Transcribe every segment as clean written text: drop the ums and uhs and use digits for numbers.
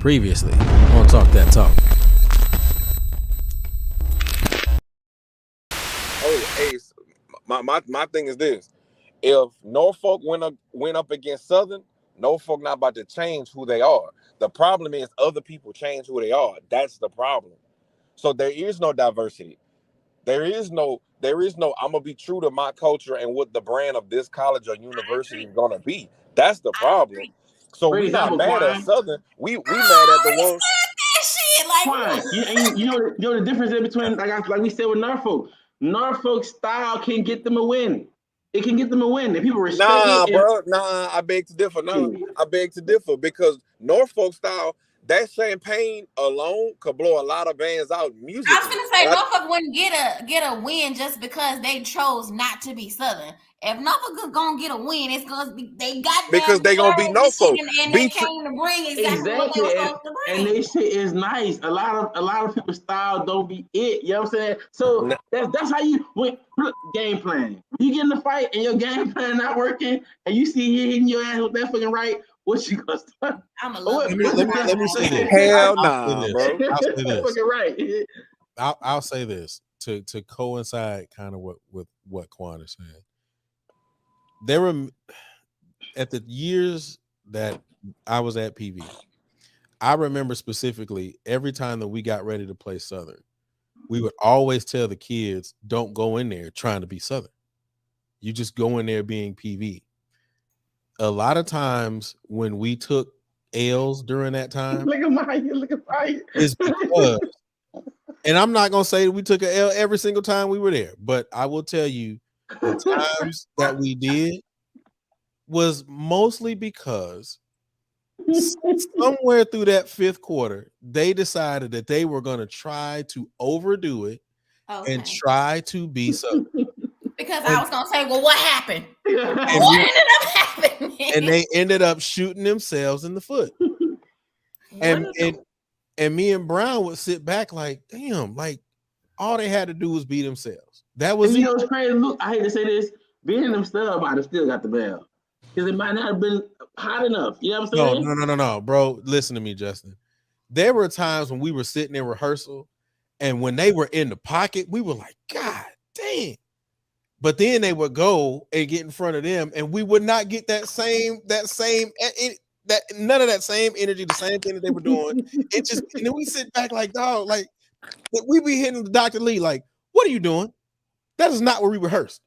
Previously on Talk That Talk. Oh, Ace, my thing is this. If Norfolk went up against Southern, Norfolk not about to change who they are. The problem is other people change who they are. That's the problem. So there is no diversity. There is no I'm gonna be true to my culture and what the brand of this college or university is gonna be. That's the problem. So we not mad at Southern. We mad at the ones. Shit, like you know the difference is between like we said with Norfolk. Norfolk style can get them a win. It can get them a win. And people respect it. Bro. I beg to differ. I beg to differ because Norfolk style, that champagne alone could blow a lot of bands out musically. I was gonna say Norfolk wouldn't get a win just because they chose not to be Southern. If Norfolk is gonna get a win, it's gonna be because they gonna be Norfolk and they came to bring exactly what they were supposed to bring. And they shit is nice. A lot of people's style don't be it. You know what I'm saying? So that's how you game plan. You get in the fight and your game plan not working, and you see he hitting your ass with that fucking right. What you gonna start? I'm a love. Let me say this. Hell nah, bro. I'll say this. Fucking right. I'll say this to coincide kind of with what Quan is saying. There were at the years that I was at PV, I remember specifically every time that we got ready to play Southern, we would always tell the kids, don't go in there trying to be Southern. You just go in there being PV. A lot of times when we took L's during that time, look at mine. It's because, and I'm not gonna say that we took an L every single time we were there, but I will tell you the times that we did was mostly because somewhere through that fifth quarter, they decided that they were going to try to overdo it and try to be Southern. Because I was going to say, well, what happened? What ended up happening? And they ended up shooting themselves in the foot. And me and Brown would sit back like, damn, like all they had to do was be themselves. That was it. You know, it's crazy. Look, I hate to say this, being themselves might have still got the bell. Because it might not have been hot enough. You know what I'm saying? No, bro. Listen to me, Justin. There were times when we were sitting in rehearsal, and when they were in the pocket, we were like, God damn. But then they would go and get in front of them, and we would not get that none of that same energy, the same thing that they were doing. It just, and then we sit back like, dog, like we be hitting Dr. Lee, like, what are you doing? That is not what we rehearsed.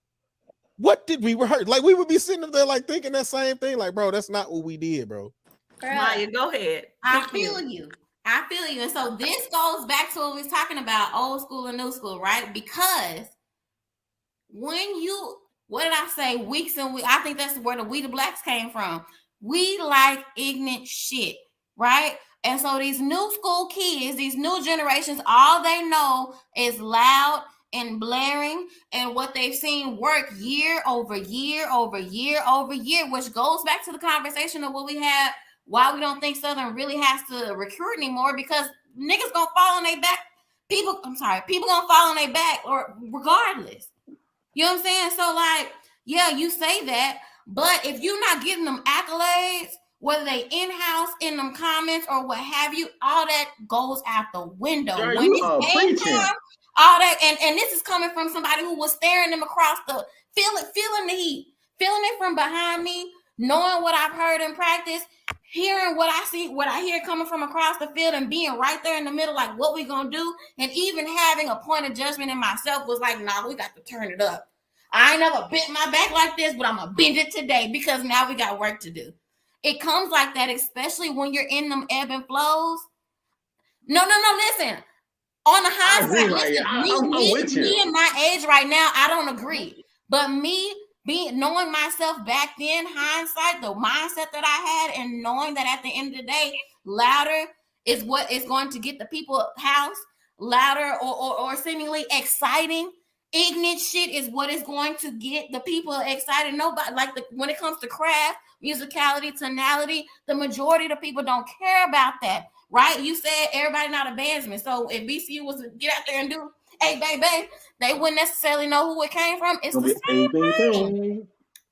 What did we rehearse? Like we would be sitting up there like thinking that same thing. Like, bro, that's not what we did, bro. Maya, go ahead. I feel you. And so this goes back to what we was talking about, old school and new school, right? Because when what did I say? Weeks and weeks. I think that's where the We the Blacks came from. We like ignorant shit, right? And so these new school kids, these new generations, all they know is loud and blaring, and what they've seen work year over year over year over year, which goes back to the conversation of what we had, why we don't think Southern really has to recruit anymore, because niggas gonna fall on their back. People gonna fall on their back or regardless. You know what I'm saying? So like, yeah, you say that, but if you're not getting them accolades, whether they in-house in them comments or what have you, all that goes out the window. Girl, when it's game time, all that, and this is coming from somebody who was staring them across the feeling the heat, feeling it from behind me, knowing what I've heard in practice, hearing what I see, what I hear coming from across the field, and being right there in the middle, like what we gonna do, and even having a point of judgment in myself was like, nah, we got to turn it up. I ain't never bent my back like this, but I'm gonna bend it today because now we got work to do. It comes like that, especially when you're in them ebb and flows. No, listen. On the hindsight, me and my age right now, I don't agree. But me knowing myself back then, hindsight, the mindset that I had, and knowing that at the end of the day, louder is what is going to get the people house, louder or seemingly exciting. Ignorant shit is what is going to get the people excited. Nobody, like when it comes to craft, musicality, tonality, the majority of the people don't care about that. Right? You said everybody not a bandsman. So if BCU was to get out there and do, hey, baby, they wouldn't necessarily know who it came from. It's the same thing.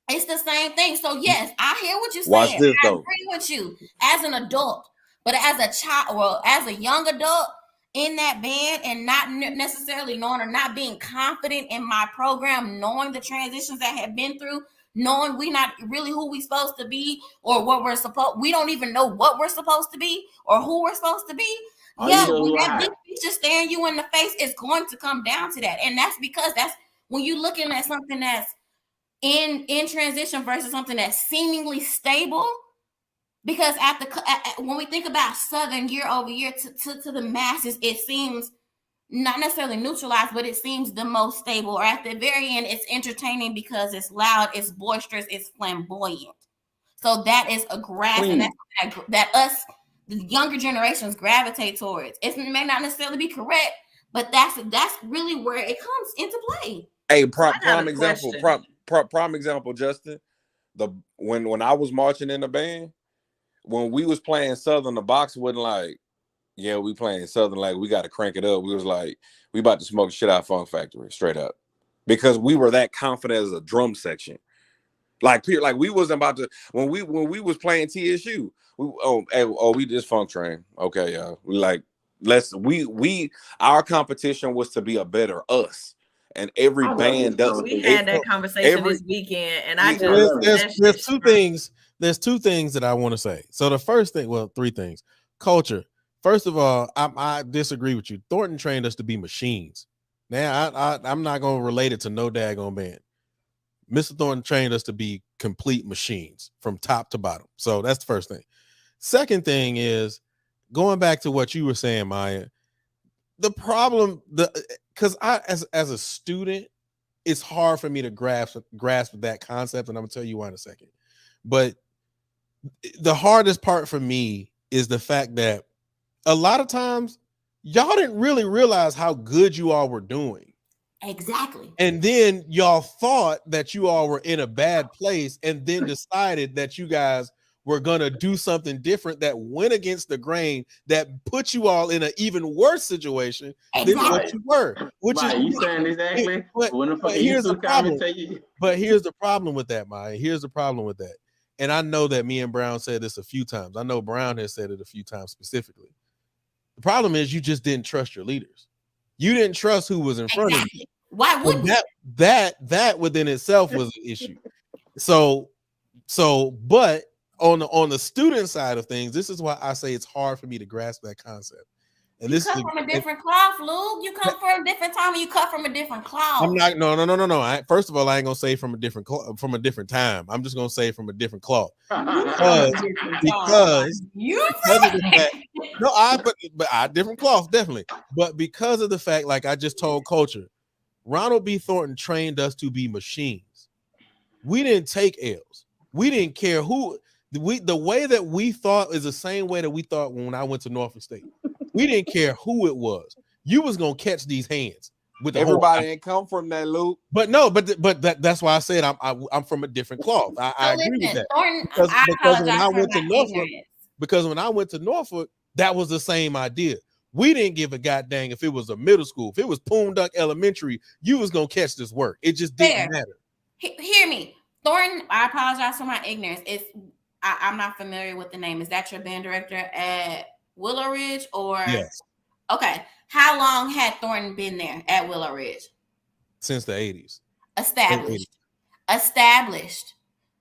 It's the same thing. So yes, I hear what you're saying. Watch this, though. I agree with you as an adult. But as a child, well, as a young adult in that band and not necessarily knowing or not being confident in my program, knowing the transitions that have been through, knowing we not really who we supposed to be or what we're supposed, we don't even know what we're supposed to be or who we're supposed to be. All Yeah, you know when who that I- big teacher staring you in the face, it's going to come down to that. And that's because that's when you're looking at something that's in transition versus something that's seemingly stable. Because when we think about Southern year over year to the masses, it seems not necessarily neutralized, but it seems the most stable. Or at the very end, it's entertaining because it's loud, it's boisterous, it's flamboyant. So that is a grasp, and that's that us, the younger generations, gravitate towards. It may not necessarily be correct, but that's really where it comes into play. Hey, prime example, prime example, Justin. When I was marching in the band, when we was playing Southern, the box wasn't like, yeah, we playing Southern, like we got to crank it up. We was like, we about to smoke shit out Funk Factory, straight up, because we were that confident as a drum section. Like we wasn't about to when we was playing TSU. We just Funk Train. Okay, yeah, we like our competition was to be a better us. And every band does. We had that conversation this weekend, and I just there's two things. There's two things that I want to say. So the first thing, well, three things. Culture. First of all, I disagree with you. Thornton trained us to be machines. Now I'm not gonna relate it to no daggone band. Mr. Thornton trained us to be complete machines from top to bottom. So that's the first thing. Second thing going back to what you were saying, Maya. The problem, because I as a student, it's hard for me to grasp that concept, and I'm gonna tell you why in a second. But the hardest part for me is the fact that a lot of times y'all didn't really realize how good you all were doing. Exactly. And then y'all thought that you all were in a bad place, and then decided that you guys were gonna do something different that went against the grain, that put you all in an even worse situation than what you were. Which is you saying exactly. But here's the problem. But here's the problem with that, Maya. Here's the problem with that. And I know that me and Brown said this a few times. I know Brown has said it a few times specifically. The problem is you just didn't trust your leaders. You didn't trust who was in front of you. Why wouldn't that within itself was an issue. So but on the student side of things, this is why I say it's hard for me to grasp that concept. And you come from a different cloth, Luke. You come from a different time, and you cut from a different cloth. I'm not. No. First of all, I ain't gonna say from a different time. I'm just gonna say from a different cloth because of the fact. No, but different cloth definitely. But because of the fact, like I just told Culture, Ronald B. Thornton trained us to be machines. We didn't take L's. We didn't care who. The way that we thought is the same way that we thought when I went to Norfolk State. We didn't care who it was. You was gonna catch these hands with everybody ain't come from that, Luke. But no, but that's why I said I'm from a different cloth. I agree with that. Because when I went to Norfolk, that was the same idea. We didn't give a goddamn if it was a middle school. If it was Poonduck Elementary, you was gonna catch this work. It just didn't matter. Hear me, Thornton. I apologize for my ignorance. I'm not familiar with the name. Is that your band director at Willow Ridge or? Yes. Okay. How long had Thornton been there at Willow Ridge? Since the 80s. Established.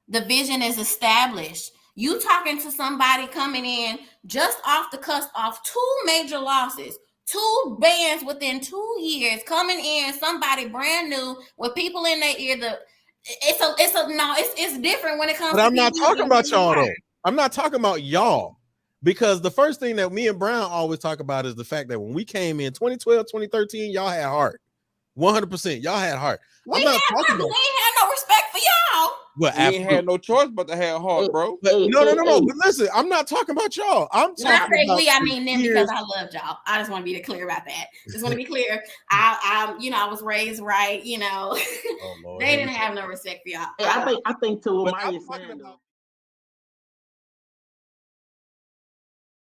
The vision is established. You talking to somebody coming in just off the cusp of 2 major losses, 2 bands within 2 years coming in, somebody brand new with people in their ear. It's different when it comes. But I'm not talking about y'all though. I'm not talking about y'all, because the first thing that me and Brown always talk about is the fact that when we came in 2012, 2013, y'all had heart. 100%, y'all had heart. We ain't had no respect for y'all. Well, we ain't had no choice but to have heart, bro. No. But listen, I'm not talking about y'all. I'm talking about I mean them because I loved y'all. I just want to be clear about that. Just want to be clear. I was raised right. They didn't have no respect for y'all. I think to what Maya's saying though.